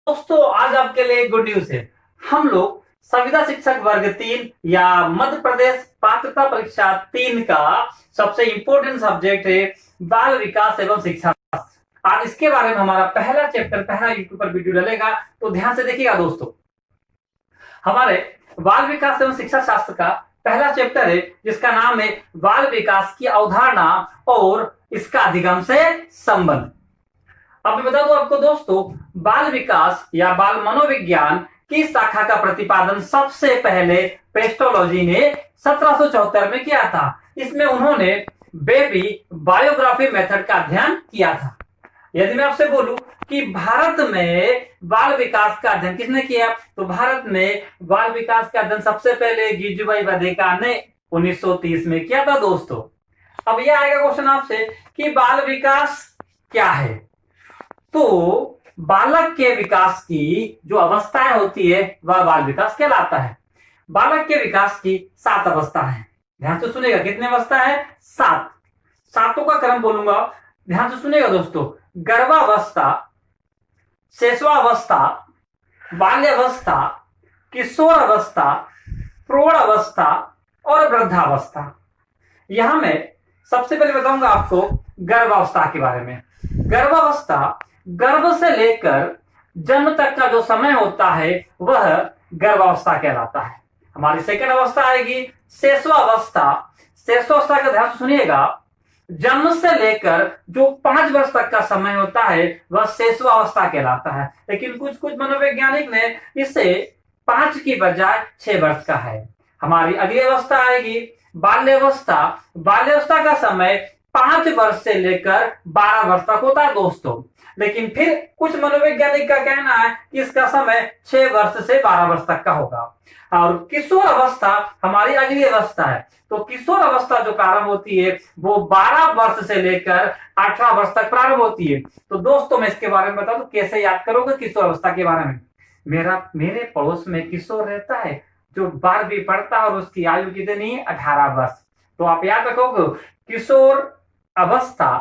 दोस्तों आज आपके लिए गुड न्यूज है। हम लोग संविदा शिक्षक वर्ग 3 या मध्य प्रदेश पात्रता परीक्षा 3 का सबसे इंपॉर्टेंट सब्जेक्ट है बाल विकास एवं शिक्षा। आज इसके बारे में हमारा पहला चैप्टर पहला यूट्यूब पर वीडियो डलेगा, तो ध्यान से देखिएगा दोस्तों। हमारे बाल विकास एवं शिक्षा शास्त्र का पहला चैप्टर है जिसका नाम है बाल विकास की अवधारणा और इसका अधिगम से संबंध। अब मैं बता दूं आपको दोस्तों, बाल विकास या बाल मनोविज्ञान की शाखा का प्रतिपादन सबसे पहले पेस्टोलॉजी ने 1774 में किया था। इसमें उन्होंने बेबी बायोग्राफी मेथड का अध्ययन किया था। यदि मैं आपसे बोलूं कि भारत में बाल विकास का अध्ययन किसने किया, तो भारत में बाल विकास का अध्ययन सबसे पहले गिजुभाई बधेका ने 1930 में किया था दोस्तों। अब यह आएगा क्वेश्चन आपसे कि बाल विकास क्या है। तो बालक के विकास की जो अवस्थाएं होती है वह बाल विकास कहलाता है। बालक के विकास की 7 अवस्था है। ध्यान से सुनेगा, कितने अवस्था है? 7। सातों का क्रम बोलूंगा, ध्यान से सुनेगा दोस्तों। गर्भावस्था, शैशवावस्था, बाल्यावस्था, किशोर अवस्था, प्रौढ़ अवस्था और वृद्धावस्था। यहां मैं सबसे पहले बताऊंगा आपको गर्भावस्था के बारे में। गर्भावस्था गर्भ से लेकर जन्म तक का जो समय होता है वह गर्भावस्था कहलाता है। हमारी सेकंड अवस्था आएगी शैशवावस्था। शैशवावस्था का ध्यान सुनिएगा, जन्म से लेकर जो 5 वर्ष तक का समय होता है वह शैशवावस्था कहलाता है। लेकिन कुछ मनोवैज्ञानिक ने इसे 5 की बजाय 6 वर्ष का है। हमारी अगली अवस्था आएगी बाल्यावस्था। बाल्यावस्था का समय 5 वर्ष से लेकर 12 वर्ष तक होता है दोस्तों। लेकिन फिर कुछ मनोवैज्ञानिक का कहना है कि इसका समय 6 वर्ष से 12 वर्ष तक का होगा। और किशोर अवस्था हमारी अगली अवस्था है। तो किशोर अवस्था जो प्रारंभ होती है वो 12 वर्ष से लेकर 18 वर्ष तक प्रारंभ होती है। तो दोस्तों मैं इसके बारे में बता दूं कैसे याद करोगे किशोर अवस्था के बारे में। मेरे पड़ोस में किशोर रहता है जो 12वीं पढ़ता है और उसकी आयु कितनी है? 18 वर्ष। तो आप याद रखोगे किशोर अवस्था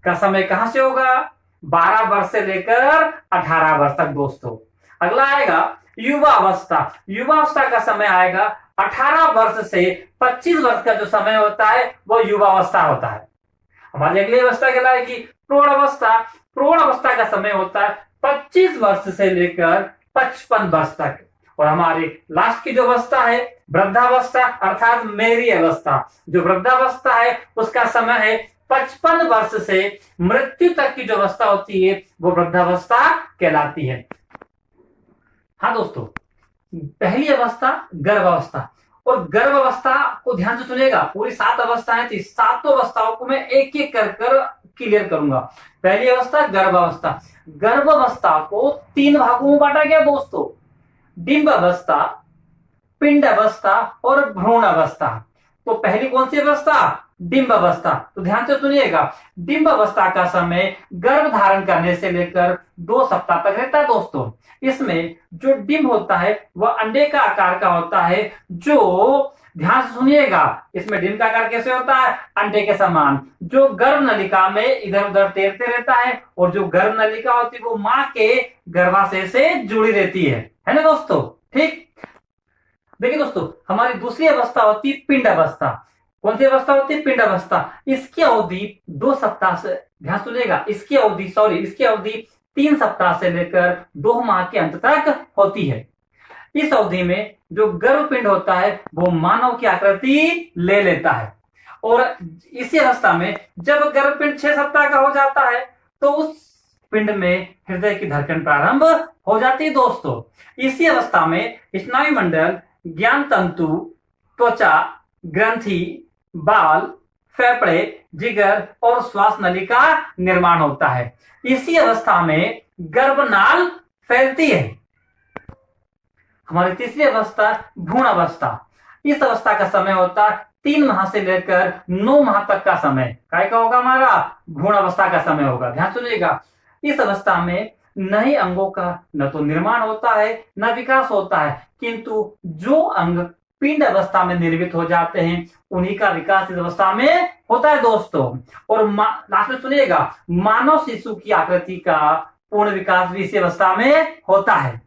का समय कहां से होगा? 12 वर्ष से लेकर 18 वर्ष तक दोस्तों। अगला आएगा युवा अवस्था। युवा अवस्था का समय आएगा 18 वर्ष से 25 वर्ष का जो समय होता है वो युवा अवस्था होता है। हमारी अगली अवस्था कहलाएगी प्रौढ़ अवस्था। प्रौढ़ अवस्था का समय होता है 25 वर्ष से लेकर 55 वर्ष तक। और हमारी लास्ट की जो अवस्था है वृद्धावस्था अर्थात मेरी अवस्था। जो वृद्धावस्था है उसका समय है 55 वर्ष से मृत्यु तक की जो अवस्था होती है वो वृद्धावस्था कहलाती है। हाँ दोस्तों, पहली अवस्था गर्भावस्था। और गर्भावस्था को ध्यान से सुनिएगा, पूरी 7 अवस्थाएं थी, 7 अवस्थाओं को मैं एक एक कर क्लियर करूंगा। पहली अवस्था गर्भावस्था। गर्भावस्था को 3 भागों में बांटा गया दोस्तों, डिंब अवस्था, पिंड अवस्था और भ्रूण अवस्था। तो पहली कौन सी अवस्था? डिंब अवस्था। तो ध्यान से सुनिएगा, डिंब अवस्था का समय गर्भ धारण करने से लेकर 2 सप्ताह तक रहता है दोस्तों। इसमें जो डिंब होता है वह अंडे का आकार का होता है। जो ध्यान से सुनिएगा, इसमें डिंब का आकार कैसे होता है? अंडे के समान, जो गर्भ नलिका में इधर उधर तैरते रहता है। और जो गर्भ नलिका होती है वो माँ के गर्भाशय से जुड़ी रहती है ना दोस्तों। ठीक, देखिए दोस्तों, हमारी दूसरी अवस्था होती है पिंड अवस्था। कौन सी अवस्था होती है? पिंड अवस्था। इसकी अवधि 2 सप्ताह से, ध्यान सुनिएगा, इसकी अवधि 3 सप्ताह से लेकर 2 माह के अंत तक होती है। इस अवधि में जो गर्भपिंड होता है वो मानव की आकृति ले लेता है। और इसी अवस्था में जब गर्भपिंड 6 सप्ताह का हो जाता है तो उस पिंड में हृदय की धड़कन प्रारंभ हो जाती है दोस्तों। इसी अवस्था में स्नायु मंडल, ज्ञान तंतु, त्वचा, ग्रंथि, बाल, फेफड़े, जिगर और श्वास नली का निर्माण होता है। इसी अवस्था में गर्भनाल फैलती है। हमारी तीसरी अवस्था भ्रूण अवस्था। इस अवस्था का समय होता है 3 माह से लेकर 9 माह तक का समय। काय का होगा? हमारा भ्रूण अवस्था का समय होगा। ध्यान सुनिएगा, इस अवस्था में नए अंगों का न तो निर्माण होता है न विकास होता है, किंतु जो अंग पिंड अवस्था में निर्मित हो जाते हैं उन्हीं का विकास इस अवस्था में होता है दोस्तों। और लास्ट में सुनिएगा, मानव शिशु की आकृति का पूर्ण विकास भी इसी अवस्था में होता है।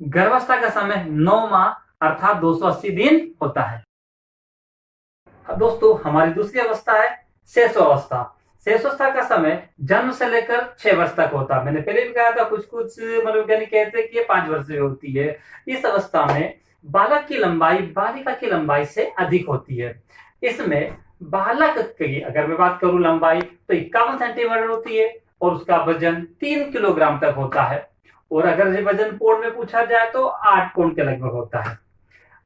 गर्भावस्था का समय 9 माह अर्थात 280 दिन होता है। अब दोस्तों हमारी दूसरी अवस्था है शैशवावस्था। शैशवावस्था का समय जन्म से लेकर 6 वर्ष तक होता है। मैंने पहले भी कहा था कुछ मनोवैज्ञानिक कहते हैं कि ये 5 वर्ष से होती है। इस अवस्था में बालक की लंबाई बालिका की लंबाई से अधिक होती है। इसमें बालक की अगर मैं बात करूं लंबाई तो 51 सेंटीमीटर होती है और उसका वजन 3 किलोग्राम तक होता है। और अगर ये वजन पौंड में पूछा जाए तो 8 पौंड के लगभग होता है।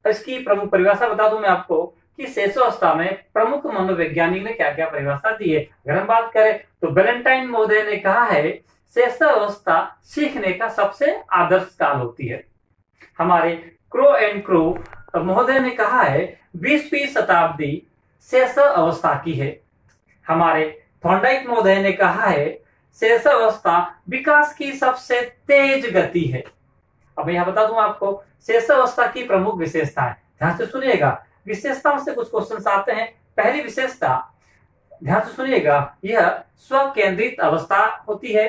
इसकी प्रमुख परिभाषा बता दूं मैं आपको कि शैशवावस्था में प्रमुख मनोवैज्ञानिक ने क्या क्या परिभाषा दी है। अगर हम बात करें तो वैलेंटाइन महोदय ने कहा है शैशवावस्था सीखने का सबसे आदर्श काल होती है। हमारे क्रो एंड क्रो महोदय ने कहा है 20वीं शताब्दी शैशवावस्था की है। हमारे थॉर्नडाइक महोदय ने कहा है शैशवावस्था विकास की सबसे तेज गति है। अब यहां बता दूं आपको शैशवावस्था की प्रमुख विशेषताएं, ध्यान से सुनिएगा। विशेषताओं से कुछ क्वेश्चन आते हैं। पहली विशेषता ध्यान से सुनिएगा, यह स्वकेंद्रित अवस्था होती है।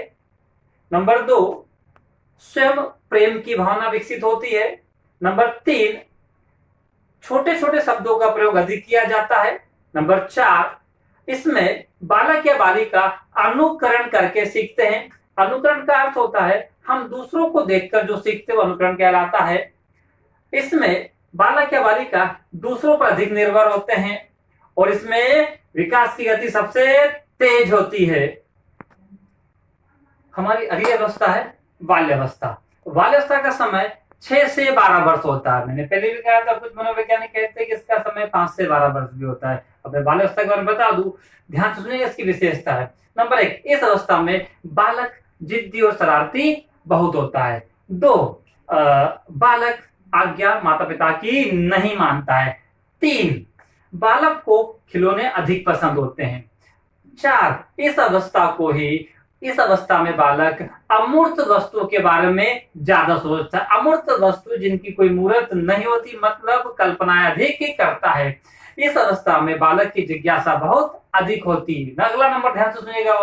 नंबर 2 स्वयं प्रेम की भावना विकसित होती है। नंबर 3 छोटे छोटे शब्दों का प्रयोग अधिक किया जाता है। नंबर 4 इसमें बालक या बालिका अनुकरण करके सीखते हैं। अनुकरण का अर्थ होता है हम दूसरों को देखकर जो सीखते हैं वो अनुकरण कहलाता है। इसमें बालक या बालिका दूसरों पर अधिक निर्भर होते हैं और इसमें विकास की गति सबसे तेज होती है। हमारी अगली अवस्था है बाल्यावस्था। बाल्यावस्था का समय 6 से 12 वर्ष होता है। मैंने पहले भी कहा था कुछ मनोवैज्ञानिक कहते हैं कि इसका समय 5 से 12 वर्ष भी होता है। अब मैं बाल्यावस्था के बारे में बता दूं, ध्यान से सुनिए इसकी विशेषता है। नंबर 1 इस अवस्था में बालक जिद्दी और शरारती बहुत होता है। 2 बालक आज्ञा माता पिता की नहीं मानता है। 3 बालक को खिलौने अधिक पसंद होते हैं। 4 इस अवस्था में बालक अमूर्त वस्तुओं के बारे में ज्यादा सोचता है। अमूर्त वस्तु जिनकी कोई मूर्त नहीं होती, मतलब कल्पनाएं अधिक ही करता है। इस अवस्था में बालक की जिज्ञासा बहुत अधिक होती है। अगला नंबर ध्यान से सुनिएगा,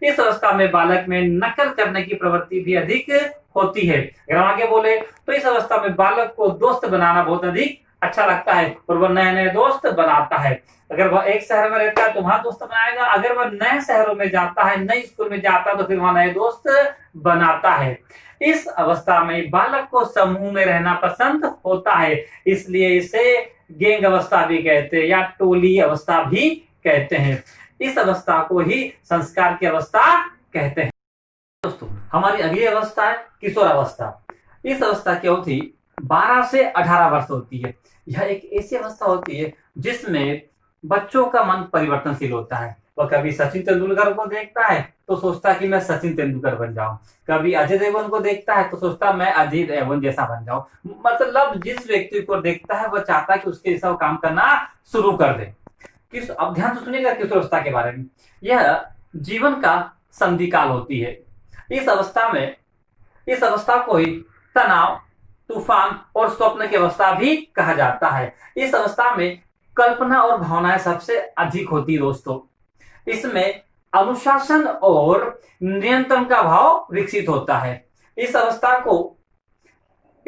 इस अवस्था में बालक में नकल करने की प्रवृत्ति भी अधिक होती है। अगर हम आगे बोले तो इस अवस्था में बालक को दोस्त बनाना बहुत अधिक अच्छा लगता है और वह नए नए दोस्त बनाता है। अगर वह एक शहर में रहता है तो वहां दोस्त बनाएगा। अगर वह नए शहरों में जाता है, नई स्कूल में जाता है तो फिर वहां नए दोस्त बनाता है। इस अवस्था में बालक को समूह में रहना पसंद होता है, इसलिए इसे गैंग अवस्था भी कहते हैं या टोली अवस्था भी कहते हैं। इस अवस्था को ही संस्कार की अवस्था कहते हैं। दोस्तों हमारी अगली अवस्था है किशोर अवस्था। इस अवस्था की अवधि 12 से 18 वर्ष होती है। यह एक ऐसी अवस्था होती है जिसमें बच्चों का मन परिवर्तनशील होता है। वह कभी सचिन तेंदुलकर को देखता है तो सोचता कि मैं सचिन तेंदुलकर बन जाऊं, कभी अजय देवगन को देखता है तो सोचता मैं अजय देवगन जैसा बन जाऊं। मतलब जिस व्यक्ति को देखता है वह चाहता है कि उसके जैसा काम करना शुरू कर दे। अब ध्यान से सुनिएगा किशोर अवस्था के बारे में। यह जीवन का संधि काल होती है। इस अवस्था को ही तनाव, तूफान और स्वप्न की अवस्था भी कहा जाता है। इस अवस्था में कल्पना और भावनाएं सबसे अधिक होती है दोस्तों। इसमें अनुशासन और नियंत्रण का भाव विकसित होता है। इस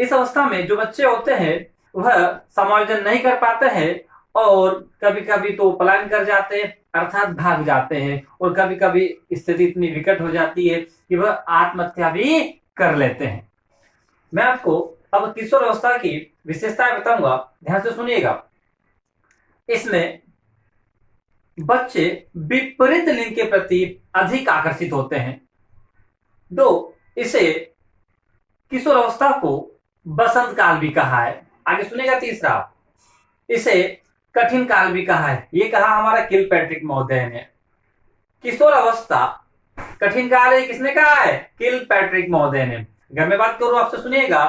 अवस्था में जो बच्चे होते हैं वह समायोजन नहीं कर पाते हैं और कभी कभी तो पलायन कर जाते हैं अर्थात भाग जाते हैं और कभी कभी स्थिति इतनी विकट हो जाती है कि वह आत्महत्या भी कर लेते हैं। मैं आपको अब किशोर अवस्था की विशेषताएं बताऊंगा, ध्यान से सुनिएगा। इसमें बच्चे विपरीत लिंग के प्रति अधिक आकर्षित होते हैं। 2 इसे किशोर अवस्था को बसंत काल भी कहा है। आगे सुनिएगा। 3 इसे कठिन काल भी कहा है। ये कहा हमारा किलपैट्रिक महोदय ने। किशोर अवस्था कठिन काल है, किसने कहा है? किलपैट्रिक महोदय ने। अगर मैं बात करूं आपसे सुनिएगा,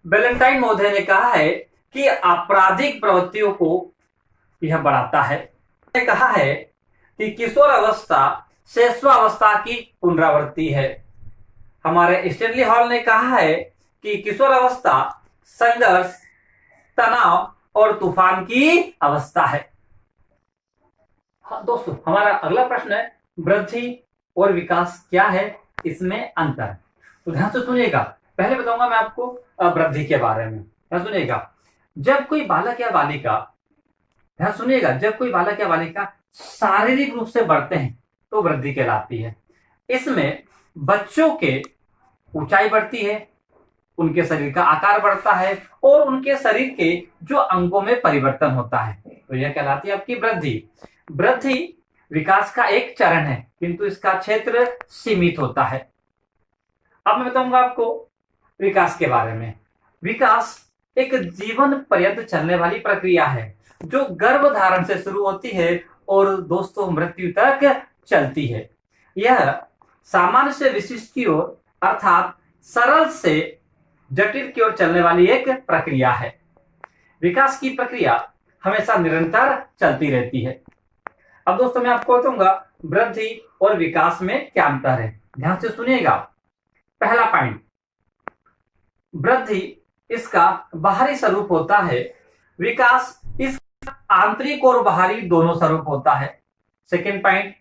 वैलेंटाइन महोदय ने कहा है कि आपराधिक प्रवृत्तियों को यह बढ़ाता है। कहा है कि किशोर अवस्था शैशवावस्था की पुनरावृत्ति है। हमारे स्टैनली हॉल ने कहा है कि किशोर अवस्था संघर्ष, तनाव और तूफान की अवस्था है। हाँ दोस्तों, हमारा अगला प्रश्न है वृद्धि और विकास क्या है, इसमें अंतर है। तो ध्यान से सुनिएगा, पहले बताऊंगा मैं आपको वृद्धि के बारे में। ध्यान सुनिएगा, जब कोई बालक या बालिका, ध्यान सुनिएगा, जब कोई बालक या बालिका शारीरिक रूप से बढ़ते हैं तो वृद्धि कहलाती है। इसमें बच्चों के ऊंचाई बढ़ती है, उनके शरीर का आकार बढ़ता है और उनके शरीर के जो अंगों में परिवर्तन होता है, तो यह कहलाती है आपकी वृद्धि। वृद्धि विकास का एक चरण है, किंतु इसका क्षेत्र सीमित होता है। अब मैं बताऊंगा आपको विकास के बारे में। विकास एक जीवन पर्यंत चलने वाली प्रक्रिया है जो गर्भधारण से शुरू होती है और दोस्तों मृत्यु तक चलती है। यह सामान्य से विशिष्ट की ओर अर्थात सरल से जटिल की ओर चलने वाली एक प्रक्रिया है। विकास की प्रक्रिया हमेशा निरंतर चलती रहती है। अब दोस्तों मैं आपको बताऊंगा वृद्धि और विकास में क्या अंतर है। ध्यान से सुनिएगा, पहला पॉइंट, वृद्धि इसका बाहरी स्वरूप होता है, विकास इसका आंतरिक और बाहरी दोनों स्वरूप होता है। सेकेंड पॉइंट,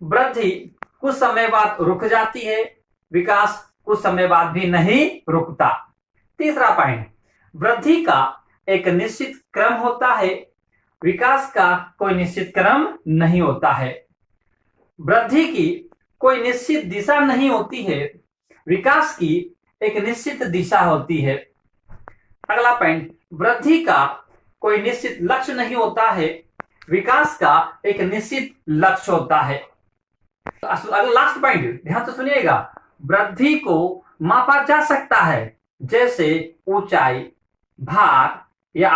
वृद्धि कुछ समय बाद रुक जाती है, विकास कुछ समय बाद भी नहीं रुकता। तीसरा पॉइंट, वृद्धि का एक निश्चित क्रम होता है, विकास का कोई निश्चित क्रम नहीं होता है। वृद्धि की कोई निश्चित दिशा नहीं होती है, विकास की एक निश्चित दिशा होती है। अगला पॉइंट, वृद्धि का कोई निश्चित लक्ष्य नहीं होता है, विकास का एक निश्चित लक्ष्य होता है। लास्ट पॉइंट, ध्यान से सुनिएगा, वृद्धि को मापा जा सकता है, जैसे ऊंचाई, भार या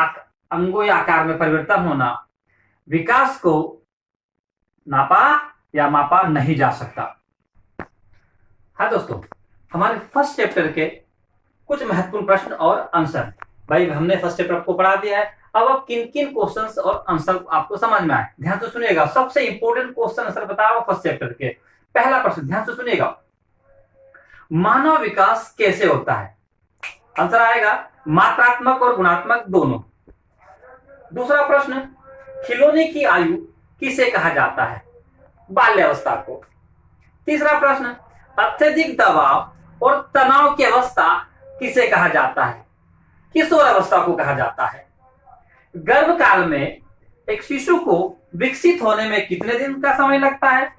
अंगों या आकार में परिवर्तन होना। विकास को नापा या मापा नहीं जा सकता। हाँ दोस्तों, हमारे फर्स्ट चैप्टर के कुछ महत्वपूर्ण प्रश्न और आंसर। भाई हमने फर्स्ट चैप्टर आपको पढ़ा दिया है, अब किन किन क्वेश्चंस और आंसर आपको समझ में आए। ध्यान से सुनिएगा, सबसे इंपॉर्टेंट क्वेश्चन आंसर बताओ फर्स्ट चैप्टर के। पहला प्रश्न, ध्यान से सुनिएगा, मानव विकास कैसे होता है? आंसर आएगा मात्रात्मक और गुणात्मक दोनों। दूसरा प्रश्न, खिलौने की आयु किसे कहा जाता है? बाल्यावस्था को। तीसरा प्रश्न, अत्यधिक दबाव और तनाव की अवस्था किसे कहा जाता है? किशोर अवस्था को कहा जाता है। गर्भकाल में एक शिशु को विकसित होने में कितने दिन का समय लगता है?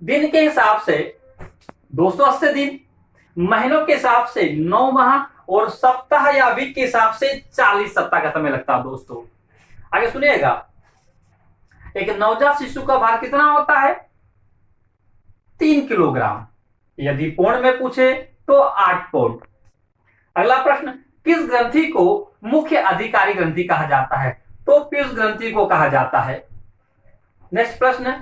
दिन के हिसाब से 280 दिन, महीनों के हिसाब से 9 माह और सप्ताह या वीक के हिसाब से 40 सप्ताह का समय लगता है। दोस्तों आगे सुनिएगा, एक नवजात शिशु का भार कितना होता है? 3 किलोग्राम। यदि पौंड में पूछे तो 8 पौंड। अगला प्रश्न, किस ग्रंथि को मुख्य अधिकारी ग्रंथि कहा जाता है? तो पीयूष ग्रंथि को कहा जाता है। नेक्स्ट प्रश्न,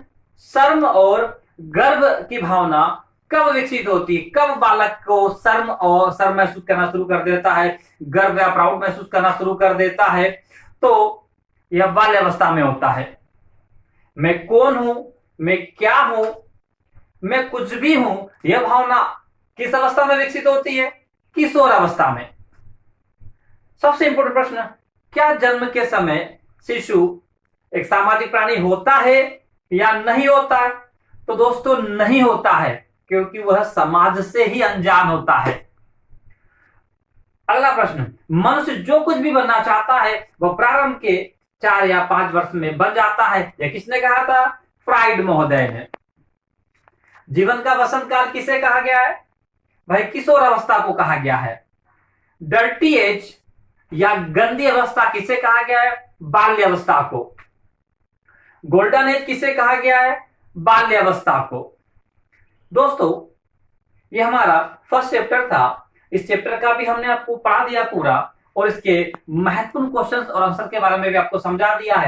शर्म और गर्व की भावना कब विकसित होती है? कब बालक को शर्म महसूस करना शुरू कर देता है, गर्व या प्राउड महसूस करना शुरू कर देता है? तो यह बाल्यावस्था में होता है। मैं कौन हूं, मैं क्या हूं, मैं कुछ भी हूं, यह भावना किस अवस्था में विकसित होती है? किशोर अवस्था में। सबसे इंपॉर्टेंट प्रश्न, क्या जन्म के समय शिशु एक सामाजिक प्राणी होता है या नहीं होता है? तो दोस्तों नहीं होता है, क्योंकि वह समाज से ही अनजान होता है। अगला प्रश्न, मनुष्य जो कुछ भी बनना चाहता है वह प्रारंभ के 4 या 5 वर्ष में बन जाता है। यह किसने कहा था? फ्राइड महोदय ने। जीवन का वसंत काल किसे कहा गया है? भाई किशोर अवस्था को कहा गया है। डर्टी एज या गंदी अवस्था किसे कहा गया है? बाल्यावस्था को। गोल्डन एज किसे कहा गया है? बाल्यावस्था को। दोस्तों ये हमारा फर्स्ट चैप्टर था। इस चैप्टर का भी हमने आपको पढ़ा दिया पूरा, और इसके महत्वपूर्ण क्वेश्चंस और आंसर के बारे में भी आपको समझा दिया है।